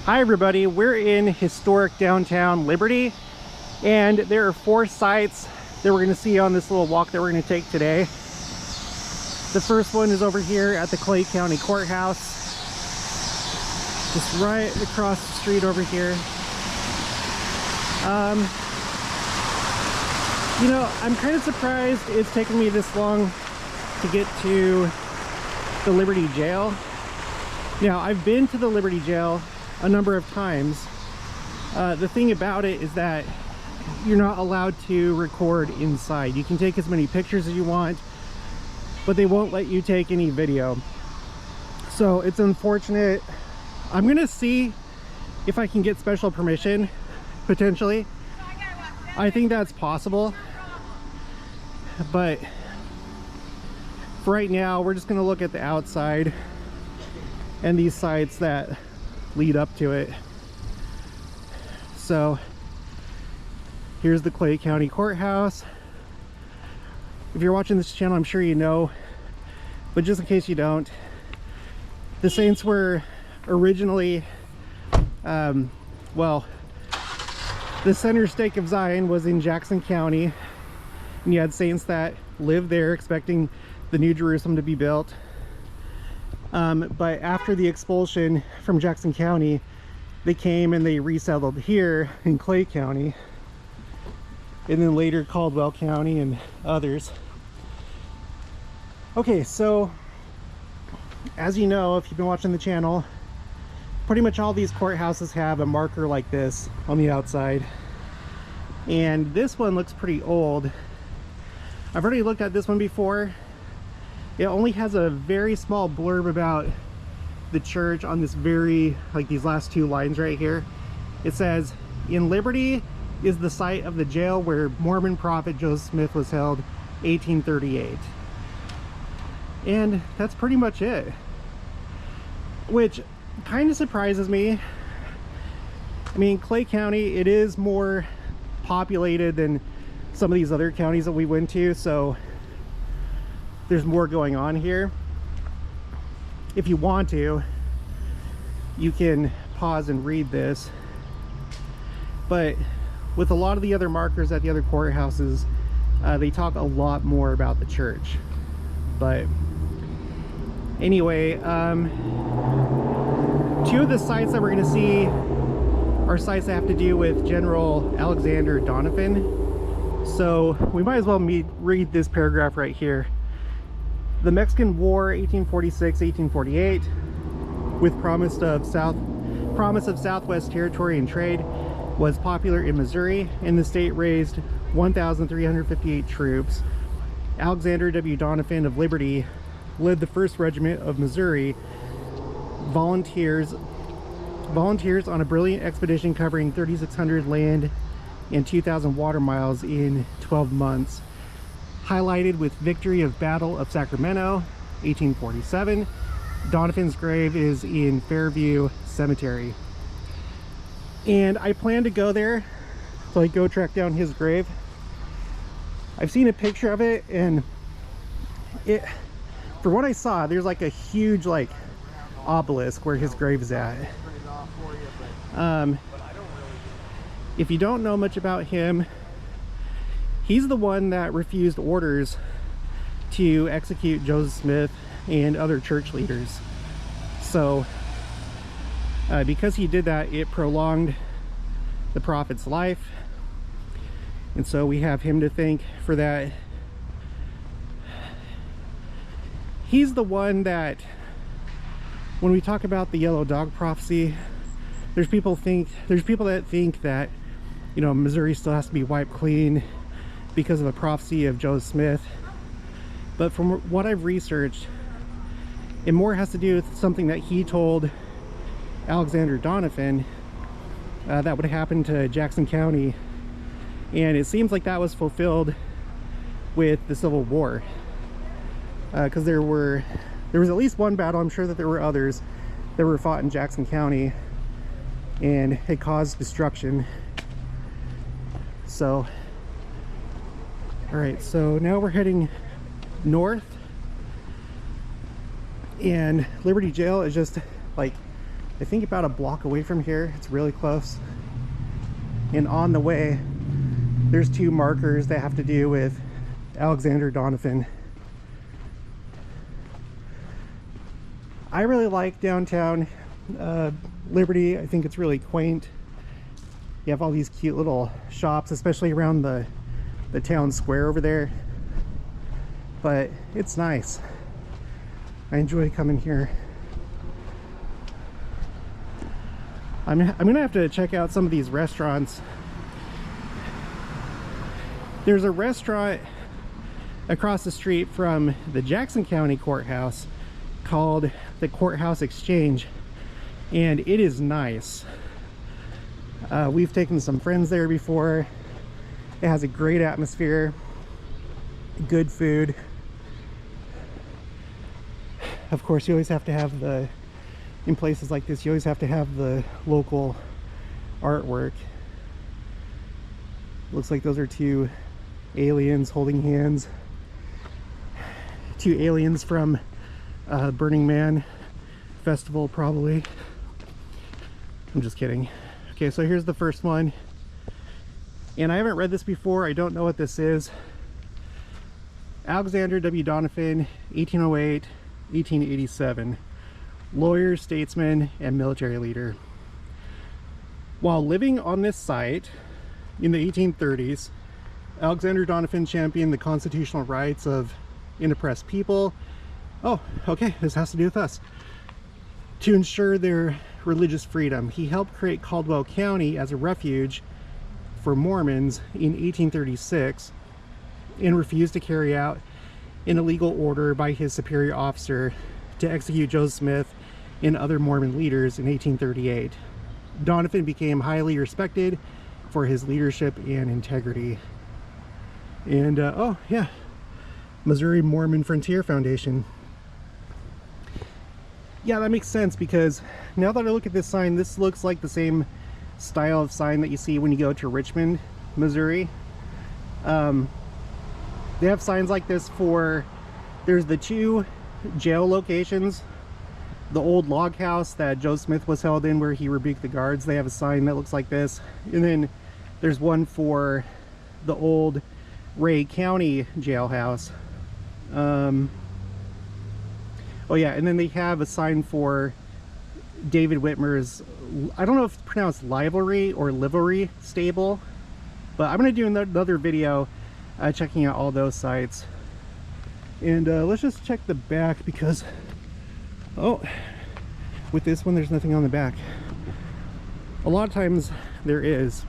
Hi everybody, we're in historic downtown Liberty, and there are 4 sites that we're going to see on this little walk that we're going to take today. The first one is over here at the Clay County Courthouse, just right across the street over here. You know, I'm kind of surprised it's taken me this long to get to the Liberty Jail. Now, I've been to the Liberty Jail a number of times. The thing about it is that you're not allowed to record inside. You can take as many pictures as you want, but they won't let you take any video. So it's unfortunate. I'm gonna see if I can get special permission, potentially. I think that's possible, but for right now we're just gonna look at the outside and these sites that lead up to it. So here's the Clay County Courthouse. If you're watching this channel, I'm sure you know, but just in case you don't, the saints were originally, well, the center stake of Zion was in Jackson County, and you had saints that lived there expecting the New Jerusalem to be built. But after the expulsion from Jackson County, they came and they resettled here in Clay County, and then later Caldwell County and others. Okay, so as you know, if you've been watching the channel, pretty much all these courthouses have a marker like this on the outside, and this one looks pretty old. I've already looked at this one before. It only has a very small blurb about the church on this very, like these last 2 lines right here. It says, "In Liberty is the site of the jail where Mormon prophet Joseph Smith was held, 1838. And that's pretty much it, which kind of surprises me. I mean, Clay County, it is more populated than some of these other counties that we went to, so there's more going on here. If you want to, you can pause and read this, but with a lot of the other markers at the other courthouses, they talk a lot more about the church. But anyway, 2 of the sites that we're going to see are sites that have to do with General Alexander Donovan, so we might as well read this paragraph right here. "The Mexican War, 1846-1848, with promise of Southwest territory and trade, was popular in Missouri, and the state raised 1,358 troops. Alexander W. Donovan of Liberty led the 1st Regiment of Missouri volunteers on a brilliant expedition covering 3,600 land and 2,000 water miles in 12 months. Highlighted with victory of Battle of Sacramento, 1847. Doniphan's grave is in Fairview Cemetery." And I plan to go there, so I go track down his grave. I've seen a picture of it, and it, for what I saw, there's like a huge like obelisk where his grave is at. If you don't know much about him, he's the one that refused orders to execute Joseph Smith and other church leaders. So because he did that, it prolonged the prophet's life, and so we have him to thank for that. He's the one that, when we talk about the yellow dog prophecy, there's people that think that, you know, Missouri still has to be wiped clean because of a prophecy of Joseph Smith. But from what I've researched, it more has to do with something that he told Alexander Donovan that would happen to Jackson County, and it seems like that was fulfilled with the Civil War, because there was at least one battle, I'm sure that there were others, that were fought in Jackson County, and it caused destruction. So alright, so now we're heading north, and Liberty Jail is just like I think about a block away from here. It's really close. And on the way, there's two markers that have to do with Alexander Donovan. I really like downtown Liberty. I think it's really quaint. You have all these cute little shops, especially around the town square over there. But it's nice. I enjoy coming here. I'm gonna have to check out some of these restaurants. There's a restaurant across the street from the Jackson County Courthouse called the Courthouse Exchange, and it is nice. We've taken some friends there before. It has a great atmosphere, good food. Of course, you always have to have in places like this, you always have to have the local artwork. Looks like those are two aliens holding hands. Two aliens from Burning Man festival, probably. I'm just kidding. Okay, so here's the first one. And I haven't read this before. I don't know what this is. Alexander W. Doniphan, 1808, 1887. Lawyer, statesman, and military leader. While living on this site in the 1830s, Alexander Donovan championed the constitutional rights of oppressed people. Oh, okay, this has to do with us. To ensure their religious freedom. He helped create Caldwell County as a refuge for Mormons in 1836 and refused to carry out an illegal order by his superior officer to execute Joseph Smith and other Mormon leaders in 1838. Donovan became highly respected for his leadership and integrity. And oh yeah, Missouri Mormon Frontier Foundation. Yeah, that makes sense, because now that I look at this sign, this looks like the same style of sign that you see when you go to Richmond, Missouri. They have signs like this for, there's the two jail locations. The old log house that Joe Smith was held in where he rebuked the guards, they have a sign that looks like this. And then there's one for the old Ray County jailhouse. Oh yeah, and then they have a sign for David Whitmer's, I don't know if it's pronounced livery or livery stable, but I'm going to do another video checking out all those sites. And let's just check the back, because oh, with this one there's nothing on the back. A lot of times there is,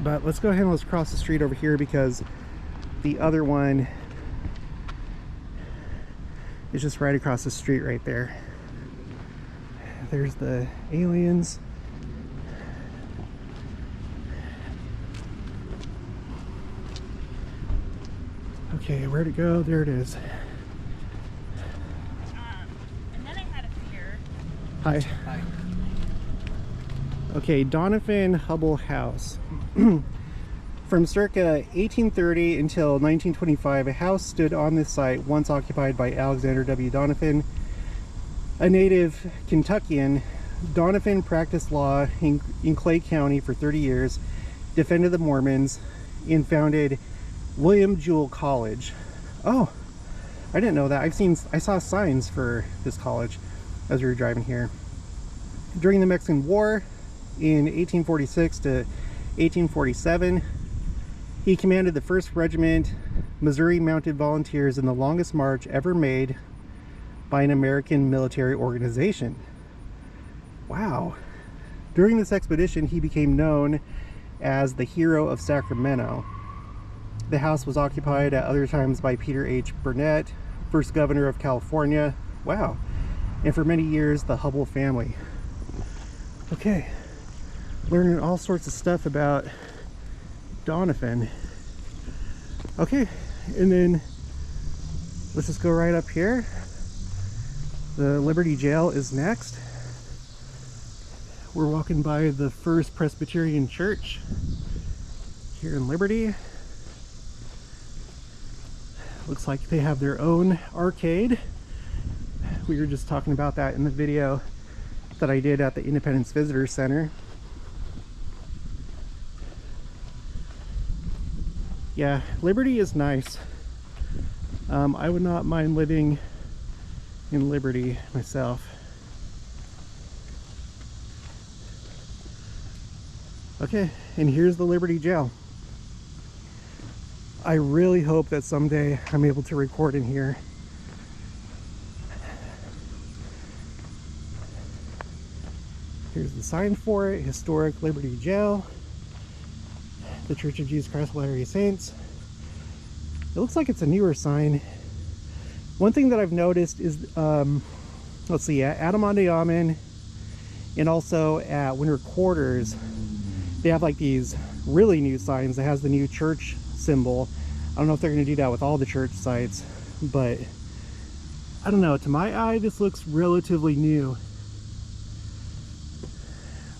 but let's go ahead and let's cross the street over here, because the other one is just right across the street right there. There's the aliens. Okay, where'd it go? There it is. And then I had a fear. Hi. Hi. Okay, Donovan Hubbell House. From circa 1830 until 1925, a house stood on this site, once occupied by Alexander W. Donovan. A native Kentuckian, Donovan practiced law in Clay County for 30 years, defended the Mormons, and founded William Jewell College. Oh, I didn't know that. I saw signs for this college as we were driving here. During the Mexican War in 1846 to 1847, he commanded the 1st Regiment, Missouri Mounted Volunteers, in the longest march ever made by an American military organization. Wow. During this expedition, he became known as the Hero of Sacramento. The house was occupied at other times by Peter H. Burnett, 1st Governor of California. Wow. And for many years, the Hubbell family. Okay. Learning all sorts of stuff about Donovan. Okay, and then let's just go right up here. The Liberty Jail is next. We're walking by the First Presbyterian Church here in Liberty. Looks like they have their own arcade. We were just talking about that in the video. that I did at the Independence Visitor Center. Yeah, Liberty is nice. I would not mind living in Liberty myself. Okay, and here's the Liberty Jail. I really hope that someday I'm able to record in here. Here's the sign for it: Historic Liberty Jail, the Church of Jesus Christ of Latter-day Saints. It looks like it's a newer sign. One thing that I've noticed is, let's see, at Adamonte Amen and also at Winter Quarters, they have like these really new signs that has the new church symbol. I don't know if they're going to do that with all the church sites, but I don't know. To my eye, this looks relatively new.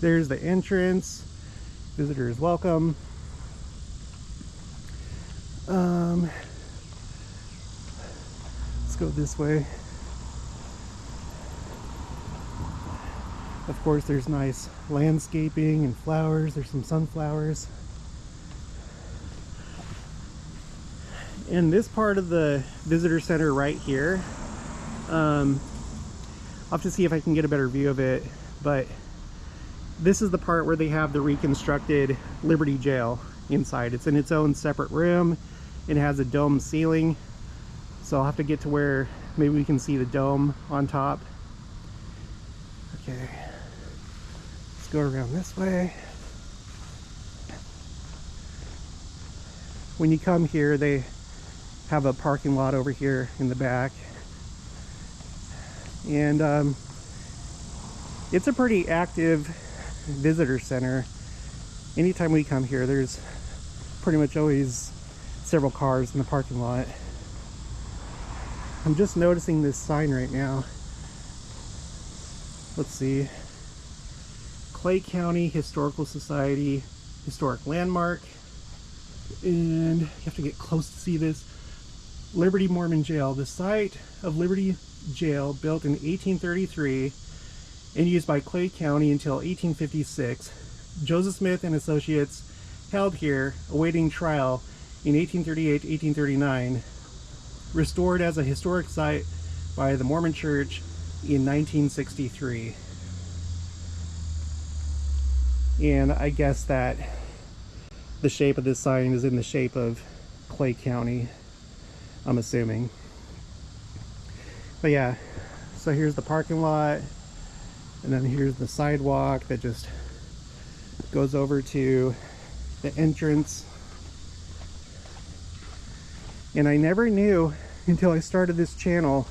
There's the entrance. Visitors welcome. Let's go this way. Of course, there's nice landscaping and flowers. There's some sunflowers. In this part of the visitor center right here, I'll have to see if I can get a better view of it, but this is the part where they have the reconstructed Liberty Jail inside. It's in its own separate room. It has a dome ceiling, so I'll have to get to where maybe we can see the dome on top. Okay, let's go around this way. When you come here, they have a parking lot over here in the back, and it's a pretty active visitor center. Anytime we come here, there's pretty much always several cars in the parking lot. I'm just noticing this sign right now. Let's see. Clay County Historical Society Historic Landmark. And you have to get close to see this. Liberty Mormon Jail. The site of Liberty Jail, built in 1833 and used by Clay County until 1856. Joseph Smith and Associates held here, awaiting trial in 1838-1839. Restored as a historic site by the Mormon Church in 1963. And I guess that the shape of this sign is in the shape of Clay County, I'm assuming. But yeah, so here's the parking lot, and then here's the sidewalk that just goes over to the entrance. And I never knew until I started this channel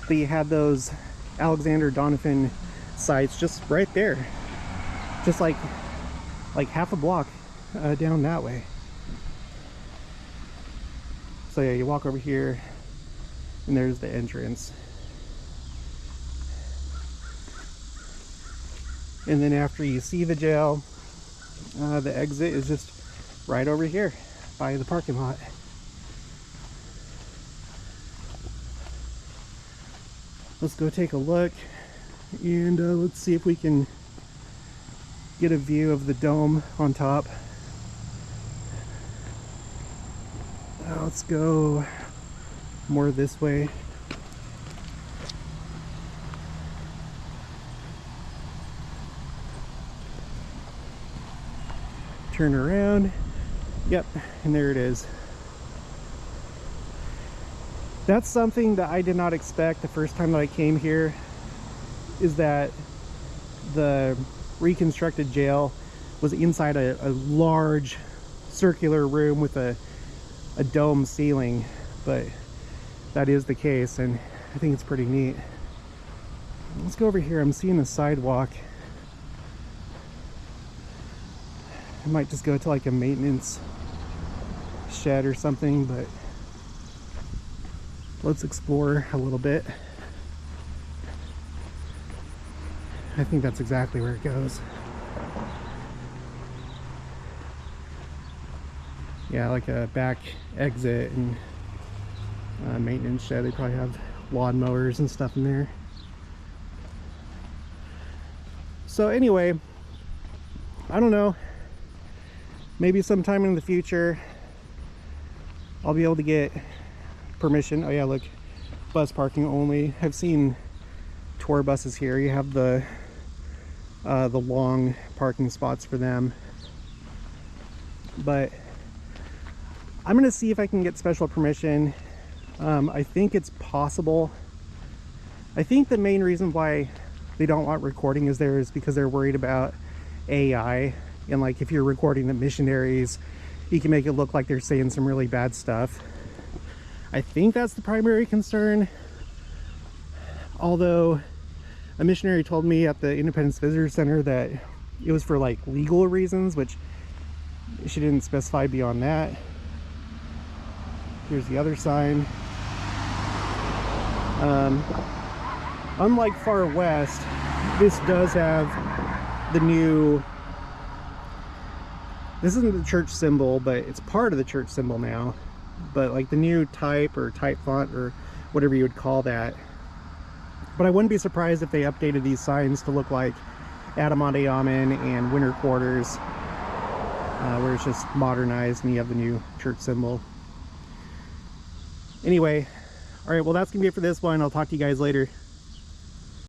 that you had those Alexander Donovan sites just right there, just like half a block down that way. So yeah, you walk over here and there's the entrance, and then after you see the jail, the exit is just right over here by the parking lot. Let's go take a look, and let's see if we can get a view of the dome on top. Let's go more this way. Turn around. Yep, and there it is. That's something that I did not expect the first time that I came here, is that the reconstructed jail was inside a large circular room with a dome ceiling, but that is the case, and I think it's pretty neat. Let's go over here. I'm seeing a sidewalk. I might just go to like a maintenance shed or something, but let's explore a little bit. I think that's exactly where it goes. Yeah, like a back exit and maintenance shed. They probably have lawn mowers and stuff in there. So anyway, I don't know, maybe sometime in the future I'll be able to get permission. Oh yeah, look, bus parking only. I've seen tour buses here. You have the long parking spots for them, but I'm gonna see if I can get special permission. I think it's possible. I think the main reason why they don't want recording is because they're worried about AI, and like if you're recording the missionaries, you can make it look like they're saying some really bad stuff. I think that's the primary concern. Although a missionary told me at the Independence Visitor Center that it was for like legal reasons, which she didn't specify beyond that. Here's the other sign. Unlike Far West, this does have the new, this isn't the church symbol, but it's part of the church symbol now, but like the new type or type font or whatever you would call that. But I wouldn't be surprised if they updated these signs to look like Adamante Amen and Winter Quarters, where it's just modernized and you have the new church symbol. Anyway, all right, well, that's gonna be it for this one. I'll talk to you guys later.